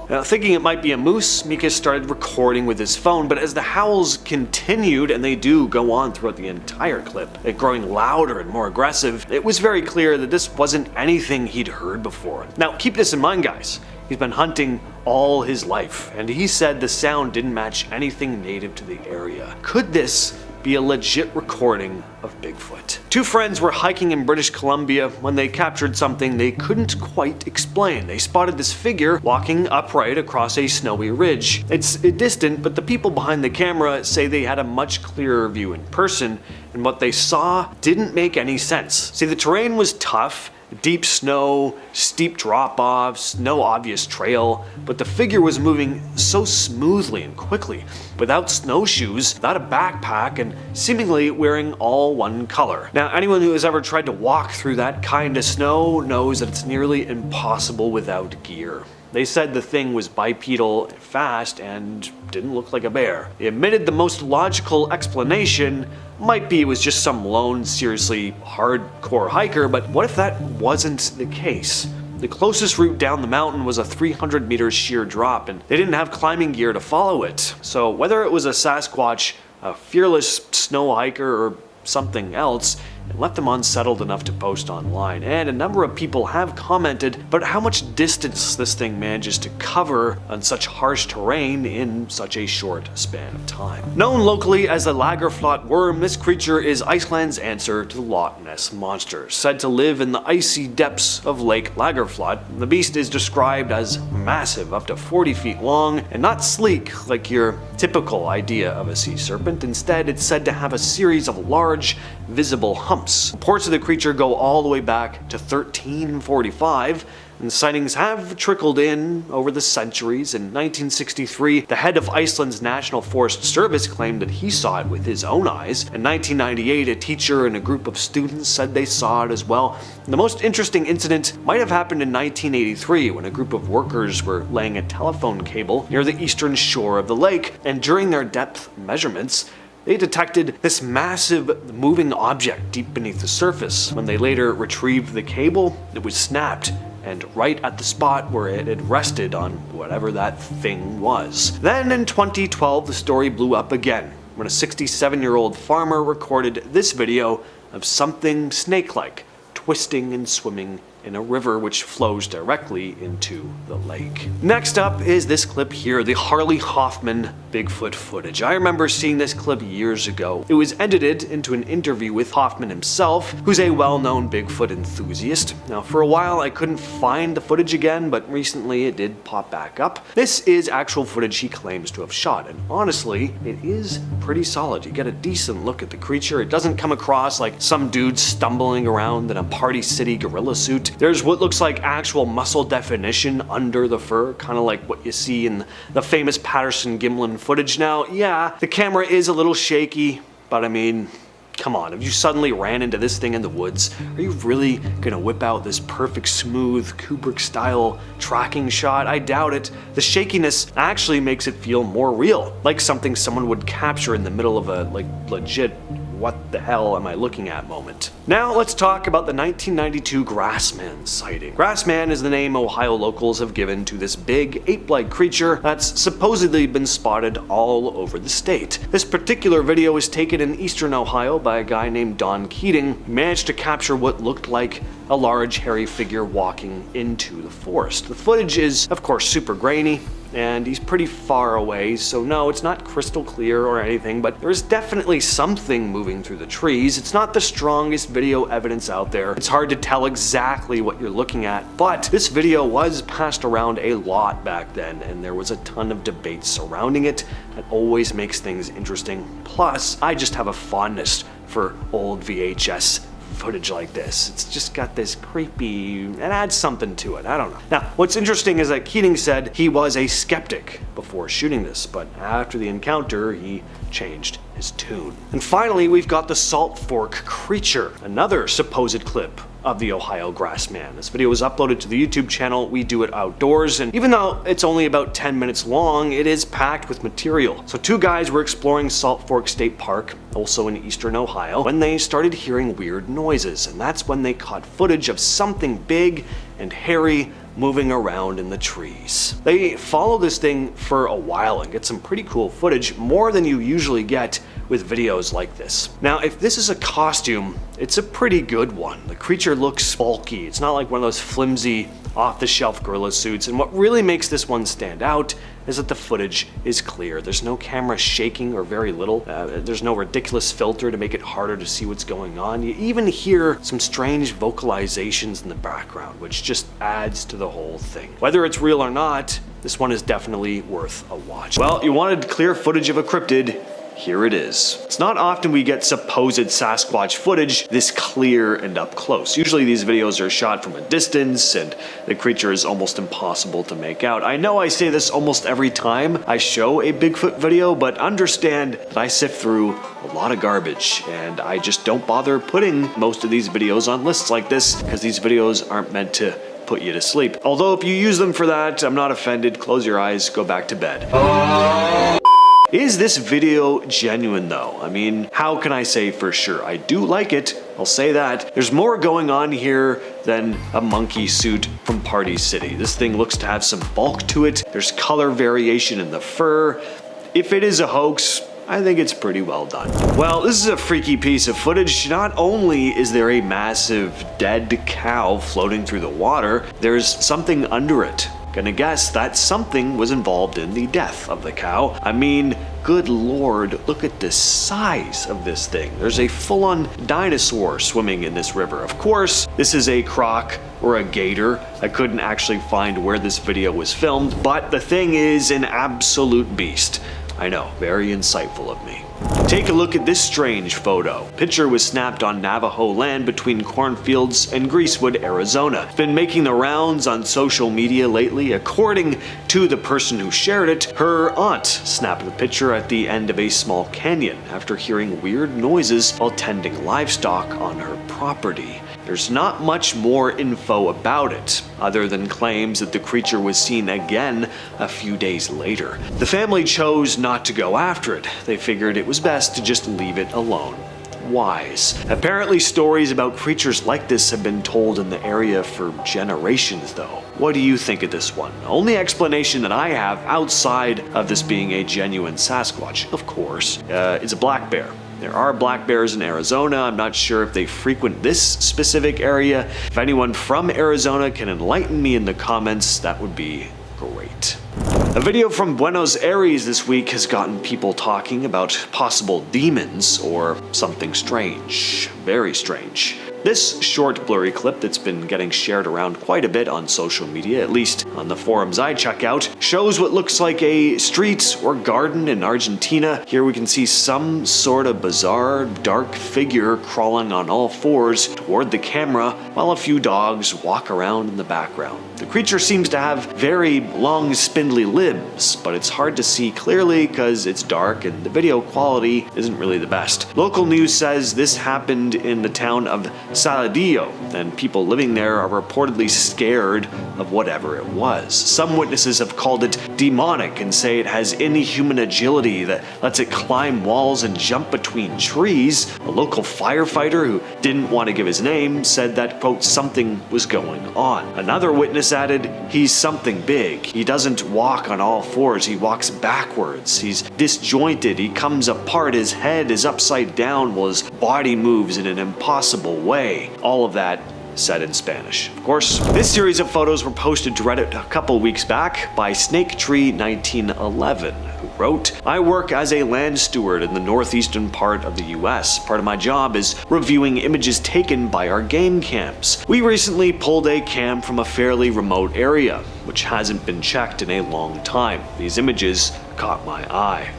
Now, thinking it might be a moose, Mikas started recording with his phone, but as the howls continued, and they do go on throughout the entire clip, it growing louder and more aggressive, it was very clear that this wasn't anything he'd heard before. Now, keep this in mind, guys. He's been hunting all his life, and he said the sound didn't match anything native to the area. Could this be a legit recording of Bigfoot? Two friends were hiking in British Columbia when they captured something they couldn't quite explain. They spotted this figure walking upright across a snowy ridge. It's distant, but the people behind the camera say they had a much clearer view in person, and what they saw didn't make any sense. See, the terrain was tough. Deep snow, steep drop-offs, no obvious trail, but the figure was moving so smoothly and quickly, without snowshoes, without a backpack, and seemingly wearing all one color. Now, anyone who has ever tried to walk through that kind of snow knows that it's nearly impossible without gear. They said the thing was bipedal, fast, and didn't look like a bear. They admitted the most logical explanation might be it was just some lone, seriously hardcore hiker, but what if that wasn't the case? The closest route down the mountain was a 300-meter sheer drop, and they didn't have climbing gear to follow it. So whether it was a Sasquatch, a fearless snow hiker, or something else, and left them unsettled enough to post online, and a number of people have commented about how much distance this thing manages to cover on such harsh terrain in such a short span of time. Known locally as the Lagerflot worm, this creature is Iceland's answer to the Loch Ness monster, said to live in the icy depths of Lake Lagerflot. The beast is described as massive, up to 40 feet long, and not sleek like your typical idea of a sea serpent. Instead, it's said to have a series of large, visible humps. Reports of the creature go all the way back to 1345, and sightings have trickled in over the centuries. In 1963, the head of Iceland's National Forest Service claimed that he saw it with his own eyes. In 1998, a teacher and a group of students said they saw it as well. The most interesting incident might have happened in 1983 when a group of workers were laying a telephone cable near the eastern shore of the lake, and during their depth measurements, they detected this massive moving object deep beneath the surface. When they later retrieved the cable, it was snapped, and right at the spot where it had rested on whatever that thing was. Then in 2012, the story blew up again when a 67-year-old farmer recorded this video of something snake-like twisting and swimming in a river which flows directly into the lake. Next up is this clip here, the Harley Hoffman Bigfoot footage. I remember seeing this clip years ago. It was edited into an interview with Hoffman himself, who's a well-known Bigfoot enthusiast. Now, for a while I couldn't find the footage again, but recently it did pop back up. This is actual footage he claims to have shot, and honestly, it is pretty solid. You get a decent look at the creature. It doesn't come across like some dude stumbling around in a Party City gorilla suit. There's what looks like actual muscle definition under the fur, kind of like what you see in the famous Patterson-Gimlin footage. Now, yeah, the camera is a little shaky, but I mean, come on, if you suddenly ran into this thing in the woods, are you really gonna whip out this perfect, smooth, Kubrick-style tracking shot? I doubt it. The shakiness actually makes it feel more real, like something someone would capture in the middle of a, legit what the hell am I looking at moment. Now let's talk about the 1992 Grassman sighting. Grassman is the name Ohio locals have given to this big ape-like creature that's supposedly been spotted all over the state. This particular video was taken in eastern Ohio by a guy named Don Keating, who managed to capture what looked like a large hairy figure walking into the forest. The footage is, of course, super grainy, and he's pretty far away, so no, it's not crystal clear or anything, but there's definitely something moving through the trees. It's not the strongest video evidence out there. It's hard to tell exactly what you're looking at, but this video was passed around a lot back then, and there was a ton of debate surrounding it. That always makes things interesting. Plus, I just have a fondness for old VHS footage like this. It's just got this creepy, it adds something to it, I don't know. Now, what's interesting is that Keating said he was a skeptic before shooting this, but after the encounter, he changed his tune. And finally, we've got the Salt Fork creature, another supposed clip of the Ohio Grassman. This video was uploaded to the YouTube channel We Do It Outdoors, and even though it's only about 10 minutes long, it is packed with material. So two guys were exploring Salt Fork State Park, also in eastern Ohio, when they started hearing weird noises, and that's when they caught footage of something big and hairy moving around in the trees. They follow this thing for a while and get some pretty cool footage, more than you usually get with videos like this. Now, if this is a costume, it's a pretty good one. The creature looks bulky. It's not like one of those flimsy, off-the-shelf gorilla suits, and what really makes this one stand out is that the footage is clear. There's no camera shaking, or very little. There's no ridiculous filter to make it harder to see what's going on. You even hear some strange vocalizations in the background, which just adds to the whole thing. Whether it's real or not, this one is definitely worth a watch. Well, you wanted clear footage of a cryptid. Here it is. It's not often we get supposed Sasquatch footage this clear and up close. Usually these videos are shot from a distance and the creature is almost impossible to make out. I know I say this almost every time I show a Bigfoot video, but understand that I sift through a lot of garbage and I just don't bother putting most of these videos on lists like this because these videos aren't meant to put you to sleep. Although if you use them for that, I'm not offended. Close your eyes, go back to bed. Is this video genuine though? I mean, how can I say for sure? I do like it, I'll say that. There's more going on here than a monkey suit from Party City. This thing looks to have some bulk to it. There's color variation in the fur. If it is a hoax, I think it's pretty well done. Well, this is a freaky piece of footage. Not only is there a massive dead cow floating through the water, there's something under it. Gonna guess that something was involved in the death of the cow. I mean, good lord, look at the size of this thing. There's a full-on dinosaur swimming in this river. Of course, this is a croc or a gator. I couldn't actually find where this video was filmed, but the thing is an absolute beast. I know, very insightful of me. Take a look at this strange photo. Picture was snapped on Navajo land between cornfields and Greasewood, Arizona. It's been making the rounds on social media lately. According to the person who shared it, her aunt snapped the picture at the end of a small canyon after hearing weird noises while tending livestock on her property. There's not much more info about it, other than claims that the creature was seen again a few days later. The family chose not to go after it. They figured it was best to just leave it alone. Wise. Apparently stories about creatures like this have been told in the area for generations though. What do you think of this one? Only explanation that I have outside of this being a genuine Sasquatch, of course, is a black bear. There are black bears in Arizona. I'm not sure if they frequent this specific area. If anyone from Arizona can enlighten me in the comments, that would be great. A video from Buenos Aires this week has gotten people talking about possible demons or something strange. Very strange. This short blurry clip that's been getting shared around quite a bit on social media, at least on the forums I check out, shows what looks like a street or garden in Argentina. Here we can see some sort of bizarre dark figure crawling on all fours toward the camera while a few dogs walk around in the background. The creature seems to have very long spindly limbs, but it's hard to see clearly because it's dark and the video quality isn't really the best. Local news says this happened in the town of Saladillo, and people living there are reportedly scared of whatever it was. Some witnesses have called it demonic and say it has inhuman agility that lets it climb walls and jump between trees. A local firefighter who didn't want to give his name said that, quote, something was going on. Another witness added, he's something big. He doesn't walk on all fours, he walks backwards. He's disjointed, he comes apart, his head is upside down while his body moves in an impossible way. All of that said in Spanish. Of course, this series of photos were posted to Reddit a couple weeks back by SnakeTree1911, who wrote, I work as a land steward in the northeastern part of the US. Part of my job is reviewing images taken by our game cams. We recently pulled a cam from a fairly remote area, which hasn't been checked in a long time. These images caught my eye.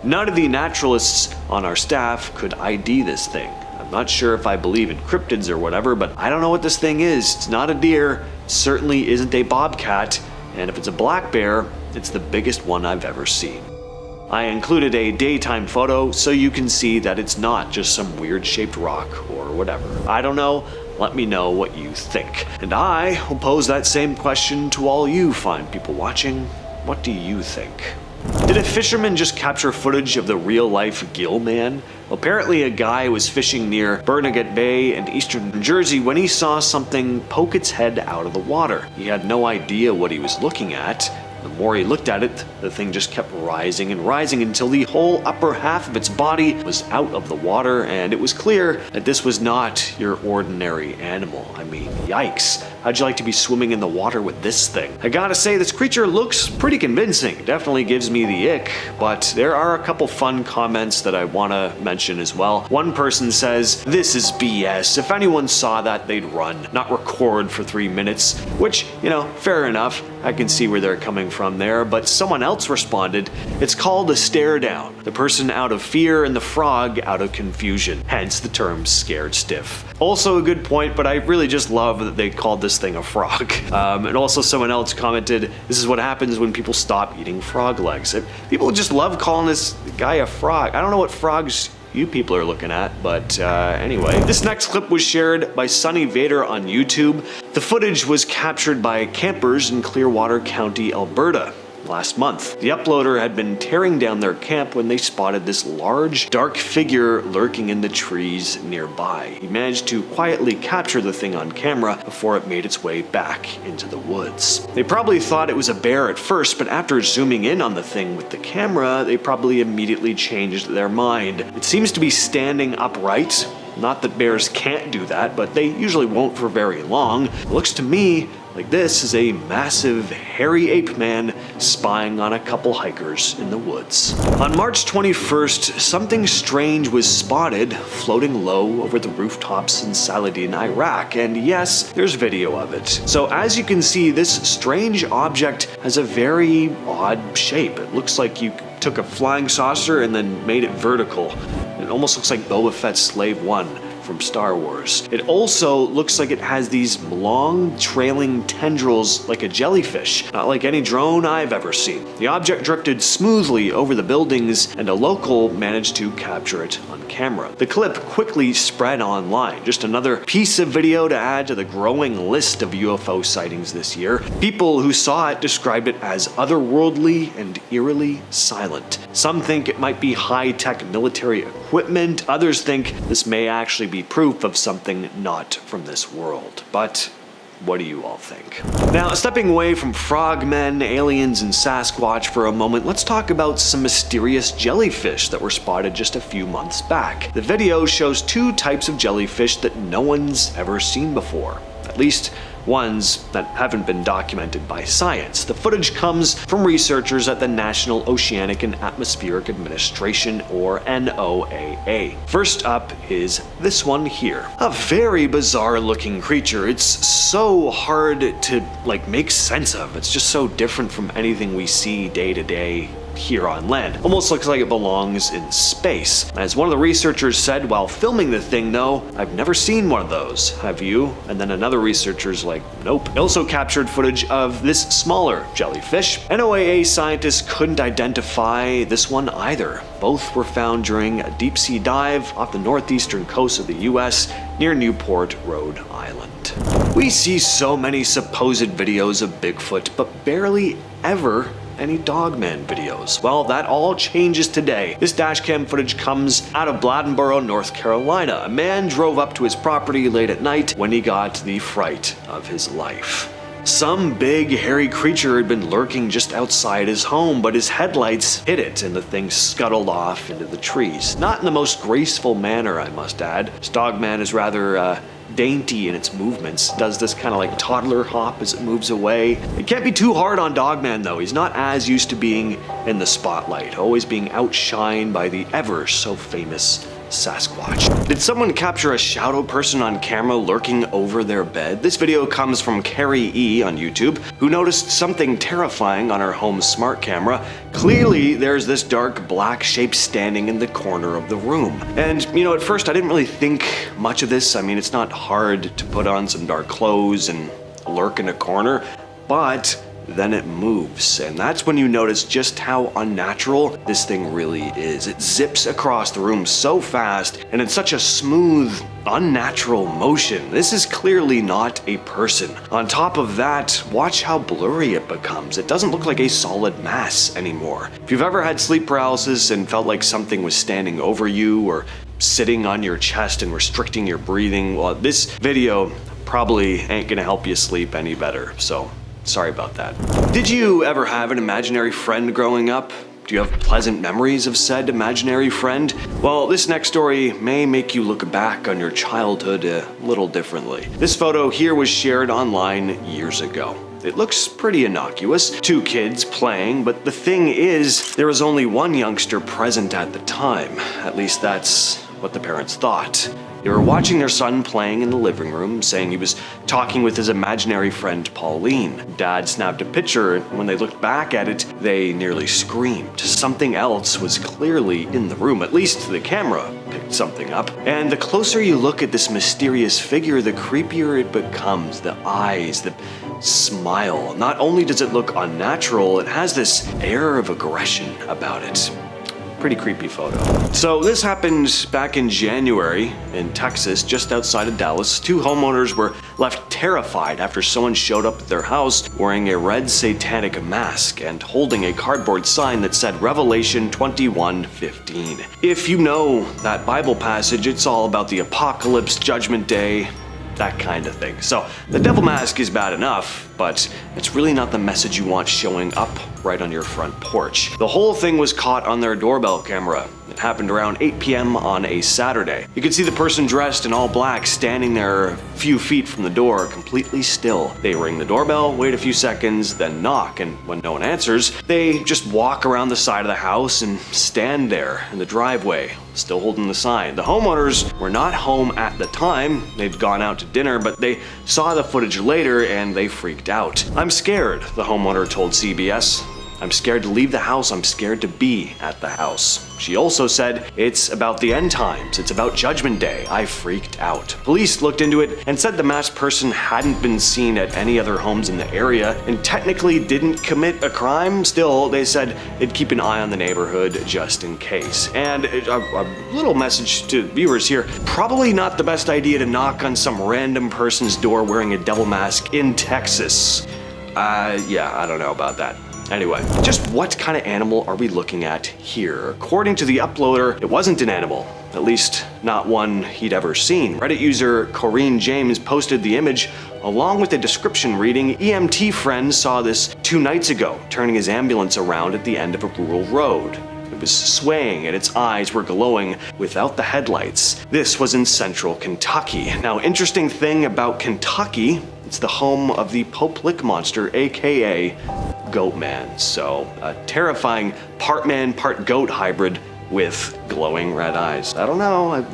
None of the naturalists on our staff could ID this thing. I'm not sure if I believe in cryptids or whatever, but I don't know what this thing is. It's not a deer, it certainly isn't a bobcat, and if it's a black bear, it's the biggest one I've ever seen. I included a daytime photo so you can see that it's not just some weird shaped rock or whatever. I don't know, let me know what you think. And I will pose that same question to all you fine people watching. What do you think? Did a fisherman just capture footage of the real-life gill man? Apparently a guy was fishing near Barnegat Bay in eastern New Jersey when he saw something poke its head out of the water. He had no idea what he was looking at. The more he looked at it, the thing just kept rising and rising until the whole upper half of its body was out of the water, and it was clear that this was not your ordinary animal. I mean, yikes. How'd you like to be swimming in the water with this thing? I gotta say, this creature looks pretty convincing. Definitely gives me the ick, but there are a couple fun comments that I wanna mention as well. One person says, this is BS. If anyone saw that, they'd run, not record for 3 minutes, which, you know, fair enough. I can see where they're coming from there, but someone else responded, it's called a stare down. The person out of fear and the frog out of confusion, hence the term scared stiff. Also a good point, but I really just love that they called this thing a frog. And also someone else commented, this is what happens when people stop eating frog legs. People just love calling this guy a frog. I don't know what frogs you people are looking at, but anyway. This next clip was shared by Sunny Vader on YouTube. The footage was captured by campers in Clearwater County, Alberta. last month. The uploader had been tearing down their camp when they spotted this large, dark figure lurking in the trees nearby. He managed to quietly capture the thing on camera before it made its way back into the woods. They probably thought it was a bear at first, but after zooming in on the thing with the camera, they probably immediately changed their mind. It seems to be standing upright. Not that bears can't do that, but they usually won't for very long. It looks to me like this is a massive, hairy ape man spying on a couple hikers in the woods. On March 21st, something strange was spotted floating low over the rooftops in Saladin, Iraq, and yes, there's video of it. So as you can see, this strange object has a very odd shape. It looks like you took a flying saucer and then made it vertical. It almost looks like Boba Fett's Slave One from Star Wars. It also looks like it has these long trailing tendrils like a jellyfish, not like any drone I've ever seen. The object drifted smoothly over the buildings and a local managed to capture it on camera. The clip quickly spread online, just another piece of video to add to the growing list of UFO sightings this year. People who saw it described it as otherworldly and eerily silent. Some think it might be high-tech military equipment, others think this may actually be proof of something not from this world. But what do you all think? Now, stepping away from frogmen, aliens, and Sasquatch for a moment, let's talk about some mysterious jellyfish that were spotted just a few months back. The video shows two types of jellyfish that no one's ever seen before. At least ones that haven't been documented by science. The footage comes from researchers at the National Oceanic and Atmospheric Administration, or NOAA. First up is this one here. A very bizarre looking creature. It's so hard to make sense of. It's just so different from anything we see day to day here on land. Almost looks like it belongs in space. As one of the researchers said while filming the thing though, "I've never seen one of those. Have you?" And then another researcher's like, "Nope." They also captured footage of this smaller jellyfish. NOAA scientists couldn't identify this one either. Both were found during a deep sea dive off the northeastern coast of the US near Newport, Rhode Island. We see so many supposed videos of Bigfoot, but barely ever any Dogman videos. Well, that all changes today. This dashcam footage comes out of Bladensboro, North Carolina. A man drove up to his property late at night when he got the fright of his life. Some big, hairy creature had been lurking just outside his home, but his headlights hit it and the thing scuttled off into the trees. Not in the most graceful manner, I must add. This Dogman is rather, dainty in its movements, does this kind of toddler hop as it moves away. It can't be too hard on Dogman though. He's not as used to being in the spotlight, always being outshined by the ever so famous Sasquatch. Did someone capture a shadow person on camera lurking over their bed? This video comes from Carrie E on YouTube, who noticed something terrifying on her home smart camera. Clearly, there's this dark black shape standing in the corner of the room. And, at first I didn't really think much of this. I mean, it's not hard to put on some dark clothes and lurk in a corner, but then it moves, and that's when you notice just how unnatural this thing really is. It zips across the room so fast, and in such a smooth, unnatural motion. This is clearly not a person. On top of that, watch how blurry it becomes. It doesn't look like a solid mass anymore. If you've ever had sleep paralysis and felt like something was standing over you or sitting on your chest and restricting your breathing, well, this video probably ain't gonna help you sleep any better, so sorry about that. Did you ever have an imaginary friend growing up? Do you have pleasant memories of said imaginary friend? Well, this next story may make you look back on your childhood a little differently. This photo here was shared online years ago. It looks pretty innocuous, two kids playing, but the thing is, there was only one youngster present at the time. At least that's what the parents thought. They were watching their son playing in the living room, saying he was talking with his imaginary friend Pauline. Dad snapped a picture, and when they looked back at it, they nearly screamed. Something else was clearly in the room, at least the camera picked something up. And the closer you look at this mysterious figure, the creepier it becomes. The eyes, the smile. Not only does it look unnatural, it has this air of aggression about it. Pretty creepy photo. So this happened back in January in Texas, just outside of Dallas. Two homeowners were left terrified after someone showed up at their house wearing a red satanic mask and holding a cardboard sign that said Revelation 21:15. If you know that Bible passage, it's all about the apocalypse, judgment day, that kind of thing. So the devil mask is bad enough, but it's really not the message you want showing up right on your front porch. The whole thing was caught on their doorbell camera. It happened around 8 p.m. on a Saturday. You could see the person dressed in all black standing there a few feet from the door, completely still. They ring the doorbell, wait a few seconds, then knock, and when no one answers, they just walk around the side of the house and stand there in the driveway, still holding the sign. The homeowners were not home at the time. They'd gone out to dinner, but they saw the footage later and they freaked out. "I'm scared," the homeowner told CBS. "I'm scared to leave the house. I'm scared to be at the house." She also said, "It's about the end times. It's about Judgment Day. I freaked out." Police looked into it and said the masked person hadn't been seen at any other homes in the area and technically didn't commit a crime. Still, they said they'd keep an eye on the neighborhood just in case. And a little message to viewers here. Probably not the best idea to knock on some random person's door wearing a devil mask in Texas. Yeah, I don't know about that. Anyway, just what kind of animal are we looking at here? According to the uploader, it wasn't an animal, at least not one he'd ever seen. Reddit user Corrine James posted the image along with a description reading, "EMT friend saw this 2 nights ago, turning his ambulance around at the end of a rural road. It was swaying and its eyes were glowing without the headlights. This was in central Kentucky." Now, interesting thing about Kentucky, it's the home of the Pope Lick monster, aka Goat Man. So, a terrifying part man, part goat hybrid with glowing red eyes. I don't know,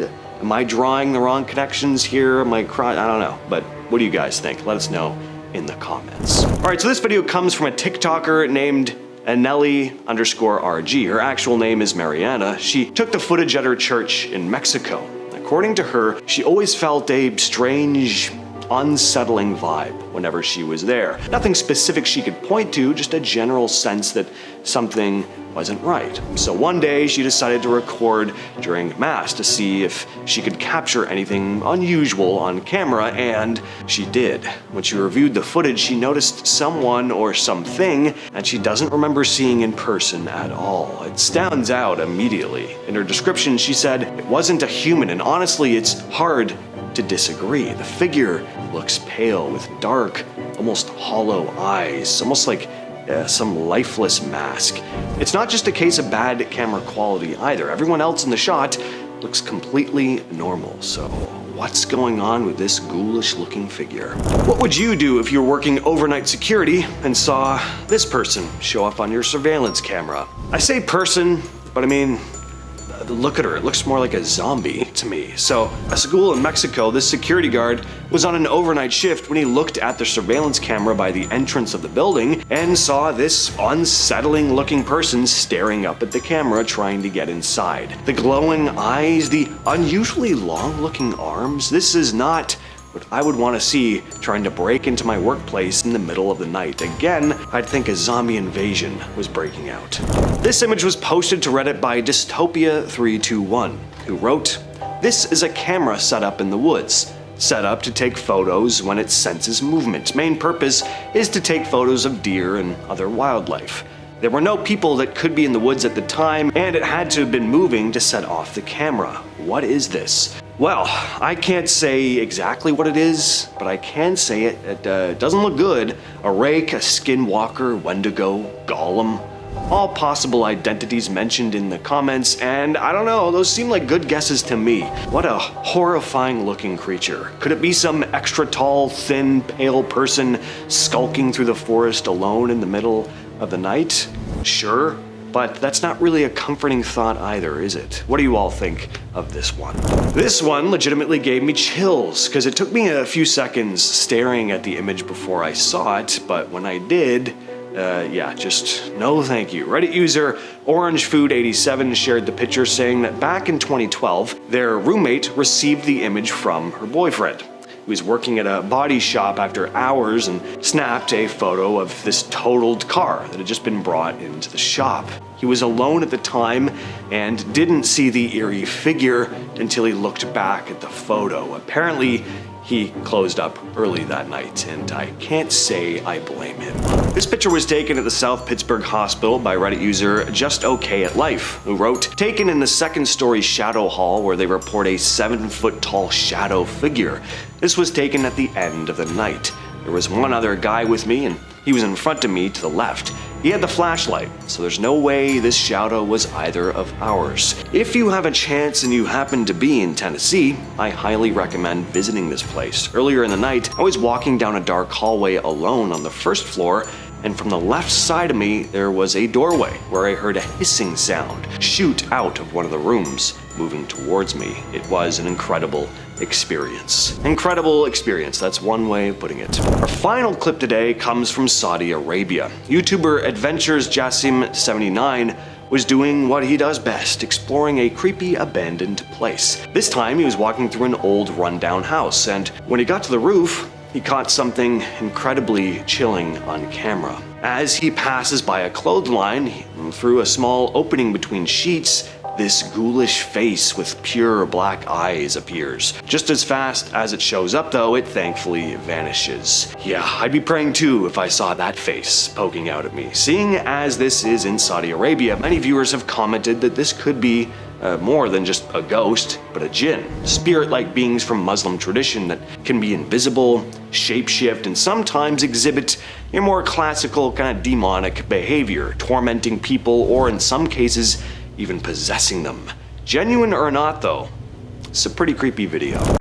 am I drawing the wrong connections here? Am I crying? I don't know, but what do you guys think? Let us know in the comments. Alright, so this video comes from a TikToker named Anelli_RG. Her actual name is Mariana. She took the footage at her church in Mexico. According to her, she always felt a strange, unsettling vibe whenever she was there. Nothing specific she could point to, just a general sense that something wasn't right. So one day she decided to record during Mass to see if she could capture anything unusual on camera, and she did. When she reviewed the footage, she noticed someone or something that she doesn't remember seeing in person at all. It stands out immediately. In her description, she said it wasn't a human, and honestly, it's hard to disagree. The figure looks pale with dark, almost hollow eyes, almost like some lifeless mask. It's not just a case of bad camera quality either. Everyone else in the shot looks completely normal. So what's going on with this ghoulish looking figure? What would you do if you were working overnight security and saw this person show up on your surveillance camera? I say person, but I mean, look at her, it looks more like a zombie to me. So, a school in Mexico, this security guard was on an overnight shift when he looked at the surveillance camera by the entrance of the building and saw this unsettling looking person staring up at the camera trying to get inside. The glowing eyes, the unusually long looking arms, this is not what I would want to see trying to break into my workplace in the middle of the night. Again, I'd think a zombie invasion was breaking out. This image was posted to Reddit by Dystopia321, who wrote, "This is a camera set up in the woods, set up to take photos when it senses movement. Main purpose is to take photos of deer and other wildlife. There were no people that could be in the woods at the time, and it had to have been moving to set off the camera. What is this?" Well, I can't say exactly what it is, but I can say it doesn't look good. A rake, a skinwalker, wendigo, golem. All possible identities mentioned in the comments, and I don't know, those seem like good guesses to me. What a horrifying looking creature. Could it be some extra tall, thin, pale person skulking through the forest alone in the middle of the night? Sure. But that's not really a comforting thought either, is it? What do you all think of this one? This one legitimately gave me chills, because it took me a few seconds staring at the image before I saw it, but when I did, yeah, just no thank you. Reddit user OrangeFood87 shared the picture saying that back in 2012, their roommate received the image from her boyfriend. He was working at a body shop after hours and snapped a photo of this totaled car that had just been brought into the shop. He was alone at the time and didn't see the eerie figure until he looked back at the photo. Apparently, he closed up early that night, and I can't say I blame him. This picture was taken at the South Pittsburgh Hospital by Reddit user Just Okay at Life, who wrote, "Taken in the second-story shadow hall where they report a 7-foot-tall shadow figure. This was taken at the end of the night. There was one other guy with me, and he was in front of me to the left. He had the flashlight, so there's no way this shadow was either of ours. If you have a chance and you happen to be in Tennessee, I highly recommend visiting this place. Earlier in the night, I was walking down a dark hallway alone on the first floor, and from the left side of me, there was a doorway where I heard a hissing sound shoot out of one of the rooms, moving towards me. It was an incredible experience. Incredible experience, that's one way of putting it. Our final clip today comes from Saudi Arabia. YouTuber Adventures Jassim79 was doing what he does best, exploring a creepy abandoned place. This time he was walking through an old rundown house, and when he got to the roof, he caught something incredibly chilling on camera. As he passes by a clothesline, through a small opening between sheets, this ghoulish face with pure black eyes appears. Just as fast as it shows up though, it thankfully vanishes. Yeah, I'd be praying too if I saw that face poking out at me. Seeing as this is in Saudi Arabia, many viewers have commented that this could be more than just a ghost, but a Jinn. Spirit-like beings from Muslim tradition that can be invisible, shapeshift, and sometimes exhibit a more classical kind of demonic behavior, tormenting people or in some cases, even possessing them. Genuine or not though, it's a pretty creepy video.